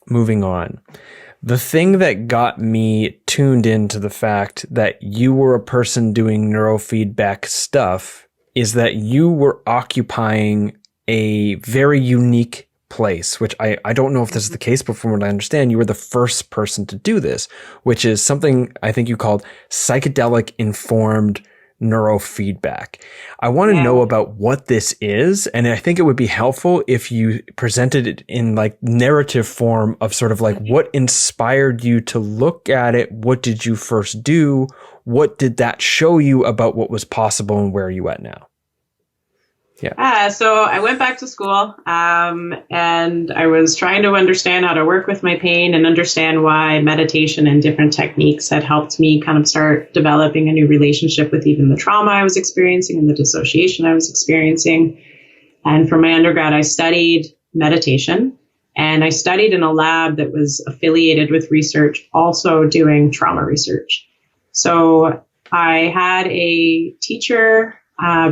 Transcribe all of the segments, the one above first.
moving on. The thing that got me tuned into the fact that you were a person doing neurofeedback stuff is that you were occupying a very unique place, which I don't know if this is the case, but from what I understand, you were the first person to do this, which is something I think you called psychedelic-informed neurofeedback. I want to know about what this is, and I think it would be helpful if you presented it in like narrative form of sort of like what inspired you to look at it, what did you first do, what did that show you about what was possible, and where are you at now? So I went back to school and I was trying to understand how to work with my pain and understand why meditation and different techniques had helped me kind of start developing a new relationship with even the trauma I was experiencing and the dissociation I was experiencing. And for my undergrad, I studied meditation, and I studied in a lab that was affiliated with research, also doing trauma research. So I had a teacher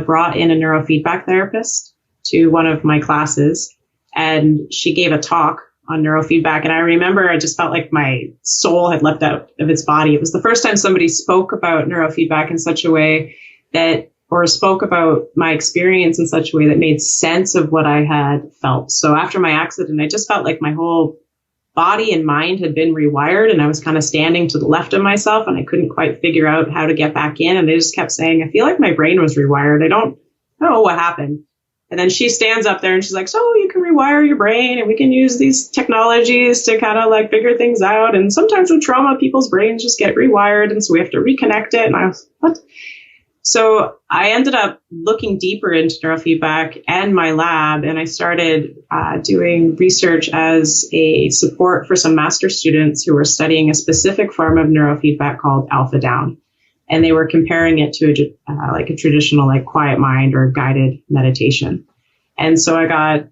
brought in a neurofeedback therapist to one of my classes, and she gave a talk on neurofeedback. And I remember I just felt like my soul had leapt out of its body. It was the first time somebody spoke about neurofeedback in such a way that, or spoke about my experience in such a way that made sense of what I had felt. So after my accident, I just felt like my whole body and mind had been rewired, and I was kind of standing to the left of myself, and I couldn't quite figure out how to get back in. And they just kept saying, I feel like my brain was rewired. I don't know what happened. And then she stands up there and she's like, so you can rewire your brain, and we can use these technologies to kind of like figure things out. And sometimes with trauma, people's brains just get rewired, and so we have to reconnect it. And I was, what? So I ended up looking deeper into neurofeedback and my lab, and I started doing research as a support for some master's students who were studying a specific form of neurofeedback called alpha down. And they were comparing it to a traditional like quiet mind or guided meditation. And so I got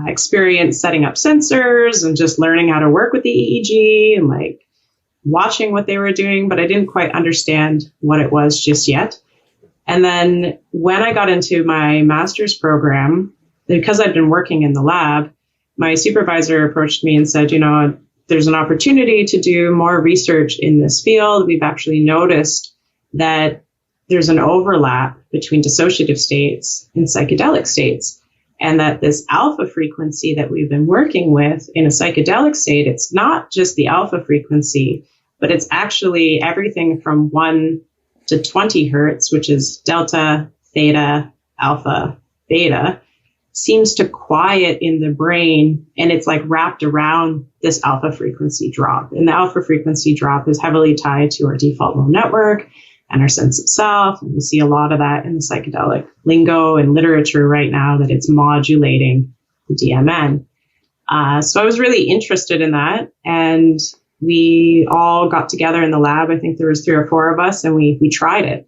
experience setting up sensors and just learning how to work with the EEG and like watching what they were doing, but I didn't quite understand what it was just yet. And then when I got into my master's program, because I'd been working in the lab, my supervisor approached me and said, you know, there's an opportunity to do more research in this field. We've actually noticed that there's an overlap between dissociative states and psychedelic states, and that this alpha frequency that we've been working with in a psychedelic state, it's not just the alpha frequency, but it's actually everything from 1 to 20 hertz, which is delta, theta, alpha, beta, seems to quiet in the brain, and it's like wrapped around this alpha frequency drop. And the alpha frequency drop is heavily tied to our default mode network and our sense of self. And we see a lot of that in the psychedelic lingo and literature right now, that it's modulating the DMN. So I was really interested in that, and we all got together in the lab. I think there was 3 or 4 of us, and we tried it.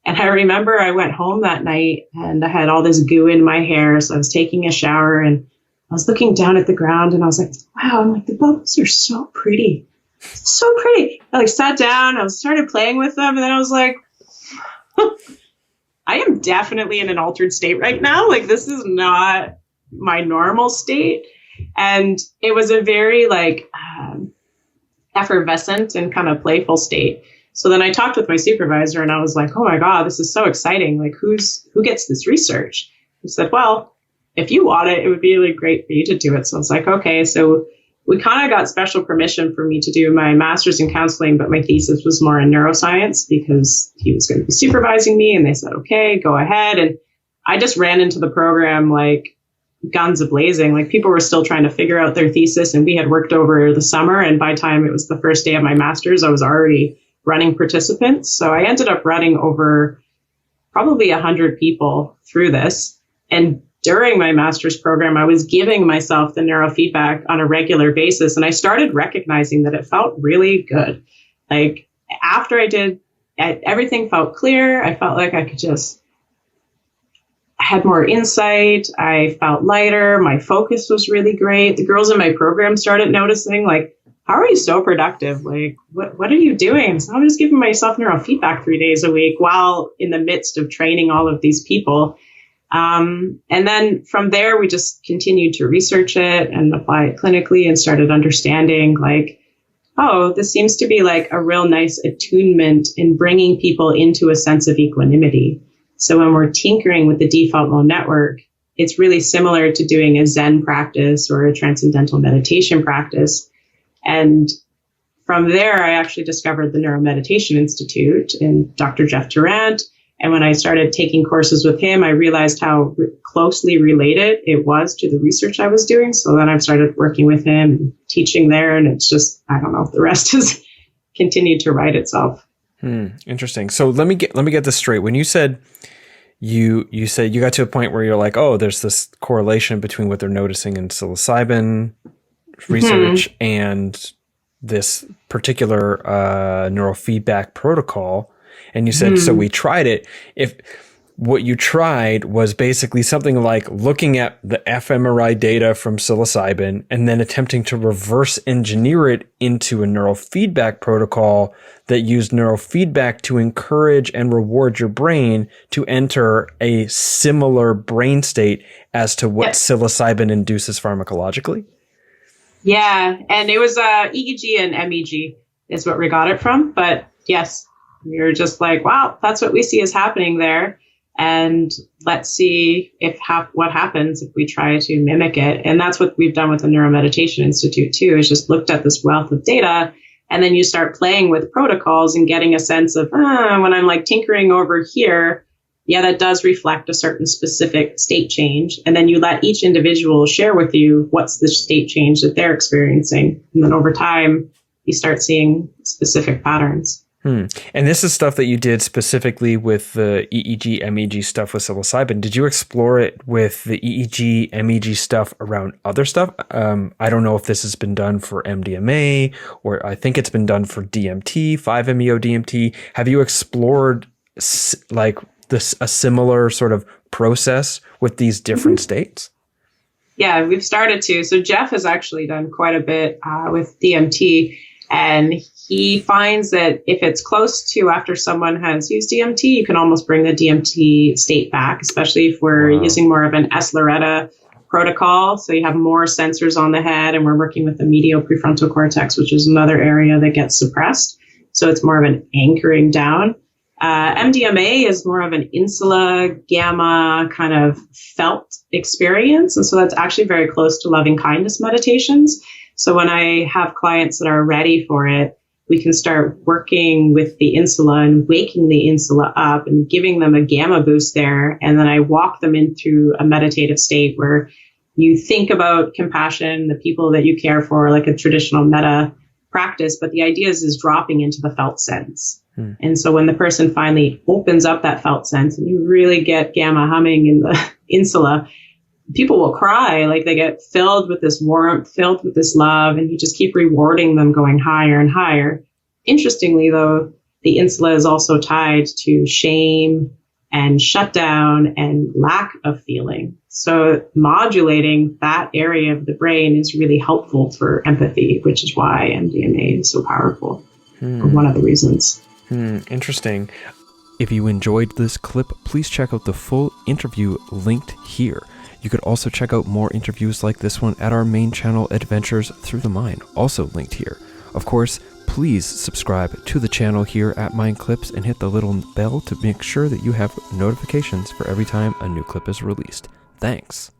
And I remember I went home that night and I had all this goo in my hair. So I was taking a shower and I was looking down at the ground, and I was like, wow, I'm like, the bubbles are so pretty. So pretty. I like sat down, I started playing with them, and then I was like, I am definitely in an altered state right now. Like, this is not my normal state. And it was a very like effervescent and kind of playful state. So then I talked with my supervisor, and I was like, oh my God, this is so exciting. Like, who gets this research? He said, well, if you want it, it would be really great for you to do it. So I was like, okay. So we kind of got special permission for me to do my master's in counseling, but my thesis was more in neuroscience because he was going to be supervising me. And they said, okay, go ahead. And I just ran into the program like guns a-blazing. Like, people were still trying to figure out their thesis, and we had worked over the summer. And by the time it was the first day of my master's, I was already running participants. So I ended up running over probably 100 people through this. And during my master's program, I was giving myself the neurofeedback on a regular basis. And I started recognizing that it felt really good. Like, after I did, everything felt clear. I felt like I had more insight. I felt lighter. My focus was really great. The girls in my program started noticing, like, how are you so productive? Like, what are you doing? So I'm just giving myself neurofeedback 3 days a week while in the midst of training all of these people. And then from there, we just continued to research it and apply it clinically and started understanding like, oh, this seems to be like a real nice attunement in bringing people into a sense of equanimity. So when we're tinkering with the default mode network, it's really similar to doing a Zen practice or a transcendental meditation practice. And from there, I actually discovered the Neuromeditation Institute and Dr. Jeff Durant. And when I started taking courses with him, I realized how closely related it was to the research I was doing. So then I started working with him, teaching there, and it's just, I don't know, the rest has continued to write itself. Interesting. So let me get this straight. When you said you said you got to a point where you're like, oh, there's this correlation between what they're noticing in psilocybin research and this particular neurofeedback protocol. And you said, so we tried it. If what you tried was basically something like looking at the fMRI data from psilocybin and then attempting to reverse engineer it into a neurofeedback protocol that used neurofeedback to encourage and reward your brain to enter a similar brain state as to what psilocybin induces pharmacologically? Yeah, and it was EEG and MEG is what we got it from. But yes, we were just like, wow, that's what we see is happening there. And let's see what happens if we try to mimic it. And that's what we've done with the Neuromeditation Institute too, is just looked at this wealth of data. And then you start playing with protocols and getting a sense of, when I'm like tinkering over here, yeah, that does reflect a certain specific state change. And then you let each individual share with you what's the state change that they're experiencing. And then over time, you start seeing specific patterns. And this is stuff that you did specifically with the EEG, MEG stuff with psilocybin. Did you explore it with the EEG, MEG stuff around other stuff? I don't know if this has been done for MDMA, or I think it's been done for DMT, 5-MeO-DMT. Have you explored like this, a similar sort of process with these different states? Yeah, we've started to. So Jeff has actually done quite a bit with DMT, and he finds that if it's close to after someone has used DMT, you can almost bring the DMT state back, especially if we're using more of an S-Loretta protocol. So you have more sensors on the head, and we're working with the medial prefrontal cortex, which is another area that gets suppressed. So it's more of an anchoring down. MDMA is more of an insula gamma kind of felt experience. And so that's actually very close to loving kindness meditations. So when I have clients that are ready for it, we can start working with the insula and waking the insula up and giving them a gamma boost there. And then I walk them into a meditative state where you think about compassion, the people that you care for, like a traditional metta practice. But the idea is dropping into the felt sense. And so when the person finally opens up that felt sense and you really get gamma humming in the insula, people will cry, like they get filled with this warmth, filled with this love, and you just keep rewarding them going higher and higher. Interestingly, though, the insula is also tied to shame and shutdown and lack of feeling. So modulating that area of the brain is really helpful for empathy, which is why MDMA is so powerful. One of the reasons. Interesting. If you enjoyed this clip, please check out the full interview linked here. You could also check out more interviews like this one at our main channel, Adventures Through the Mind, also linked here. Of course, please subscribe to the channel here at Mind Clips and hit the little bell to make sure that you have notifications for every time a new clip is released. Thanks.